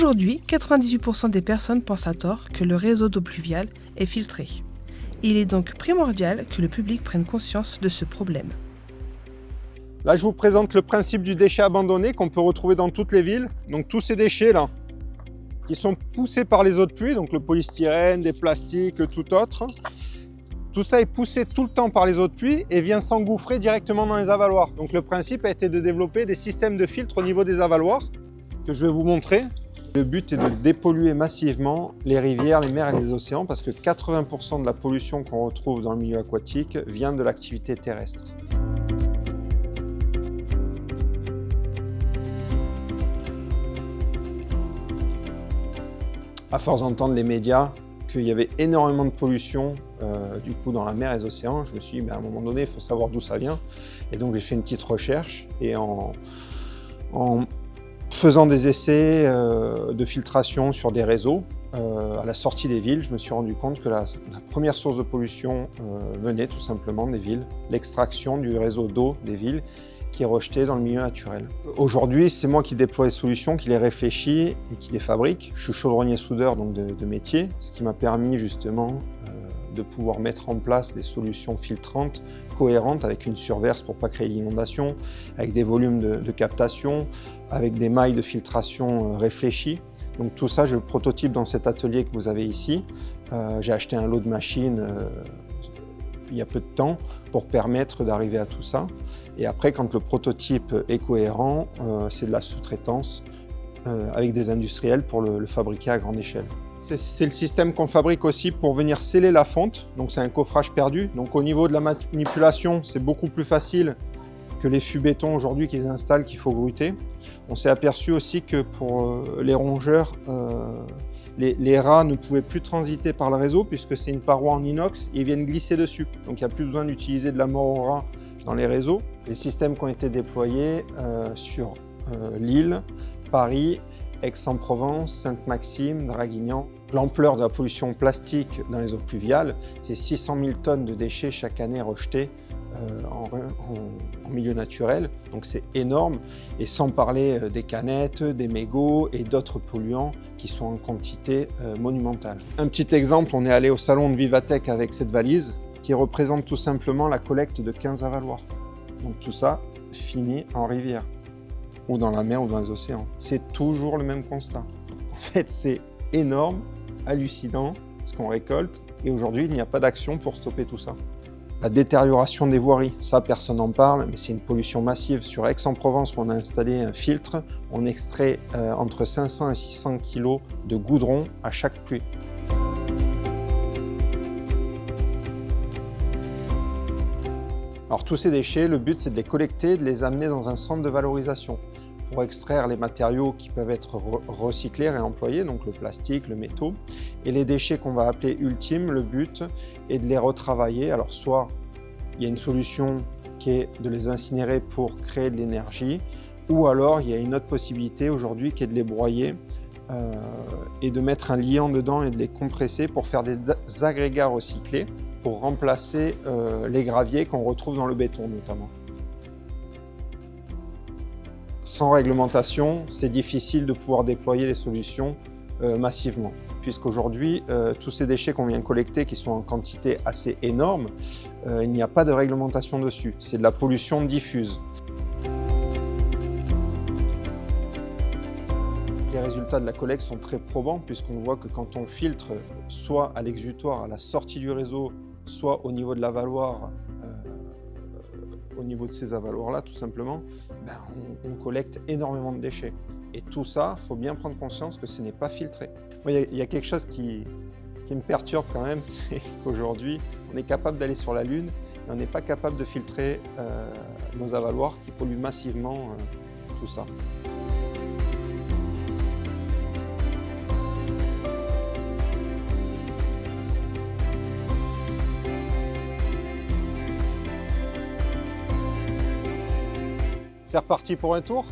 Aujourd'hui, 98% des personnes pensent à tort que le réseau d'eau pluviale est filtré. Il est donc primordial que le public prenne conscience de ce problème. Là, je vous présente le principe du déchet abandonné qu'on peut retrouver dans toutes les villes. Donc tous ces déchets-là, qui sont poussés par les eaux de pluie, donc le polystyrène, des plastiques, tout autre. Tout ça est poussé tout le temps par les eaux de pluie et vient s'engouffrer directement dans les avaloirs. Donc le principe a été de développer des systèmes de filtres au niveau des avaloirs, que je vais vous montrer. Le but est de dépolluer massivement les rivières, les mers et les océans, parce que 80% de la pollution qu'on retrouve dans le milieu aquatique vient de l'activité terrestre. À force d'entendre les médias qu'il y avait énormément de pollution du coup dans la mer et les océans, je me suis dit à un moment donné, il faut savoir d'où ça vient. Et donc j'ai fait une petite recherche et en faisant des essais de filtration sur des réseaux, à la sortie des villes, je me suis rendu compte que la première source de pollution venait tout simplement des villes, l'extraction du réseau d'eau des villes qui est rejeté dans le milieu naturel. Aujourd'hui, c'est moi qui déploie les solutions, qui les réfléchis et qui les fabrique. Je suis chaudronnier soudeur donc de métier, ce qui m'a permis justement de pouvoir mettre en place des solutions filtrantes, cohérentes, avec une surverse pour ne pas créer l'inondation, avec des volumes de captation, avec des mailles de filtration réfléchies. Donc tout ça, je le prototype dans cet atelier que vous avez ici. J'ai acheté un lot de machines il y a peu de temps pour permettre d'arriver à tout ça. Et après, quand le prototype est cohérent, c'est de la sous-traitance avec des industriels pour le fabriquer à grande échelle. C'est le système qu'on fabrique aussi pour venir sceller la fonte. Donc c'est un coffrage perdu. Donc au niveau de la manipulation, c'est beaucoup plus facile que les fûts béton aujourd'hui qu'ils installent qu'il faut gruter. On s'est aperçu aussi que pour les rongeurs, les rats ne pouvaient plus transiter par le réseau puisque c'est une paroi en inox et ils viennent glisser dessus. Donc il n'y a plus besoin d'utiliser de la mort aux rats dans les réseaux. Les systèmes qui ont été déployés sur Lille, Paris, Aix-en-Provence, Sainte-Maxime, Draguignan. L'ampleur de la pollution plastique dans les eaux pluviales, c'est 600 000 tonnes de déchets chaque année rejetés en milieu naturel. Donc c'est énorme. Et sans parler des canettes, des mégots et d'autres polluants qui sont en quantité monumentale. Un petit exemple, on est allé au salon de Vivatech avec cette valise qui représente tout simplement la collecte de 15 avaloirs. Donc tout ça finit en rivière, ou dans la mer ou dans les océans. C'est toujours le même constat. En fait, c'est énorme, hallucinant ce qu'on récolte, et aujourd'hui, il n'y a pas d'action pour stopper tout ça. La détérioration des voiries, ça personne n'en parle, mais c'est une pollution massive. Sur Aix-en-Provence, où on a installé un filtre, on extrait entre 500 et 600 kg de goudron à chaque pluie. Alors tous ces déchets, le but c'est de les collecter, de les amener dans un centre de valorisation pour extraire les matériaux qui peuvent être recyclés, réemployés, donc le plastique, le métaux. Et les déchets qu'on va appeler ultimes, le but est de les retravailler. Alors soit il y a une solution qui est de les incinérer pour créer de l'énergie, ou alors il y a une autre possibilité aujourd'hui qui est de les broyer et de mettre un liant dedans et de les compresser pour faire des agrégats recyclés, pour remplacer les graviers qu'on retrouve dans le béton notamment. Sans réglementation, c'est difficile de pouvoir déployer les solutions massivement, puisqu'aujourd'hui, tous ces déchets qu'on vient collecter, qui sont en quantité assez énorme, il n'y a pas de réglementation dessus. C'est de la pollution diffuse. Les résultats de la collecte sont très probants, puisqu'on voit que quand on filtre, soit à l'exutoire, à la sortie du réseau, soit au niveau de l'avaloir, au niveau de ces avaloirs-là, tout simplement, on collecte énormément de déchets. Et tout ça, il faut bien prendre conscience que ce n'est pas filtré. Il y a quelque chose qui me perturbe quand même, c'est qu'aujourd'hui, on est capable d'aller sur la Lune, et on n'est pas capable de filtrer nos avaloirs qui polluent massivement tout ça. C'est reparti pour un tour.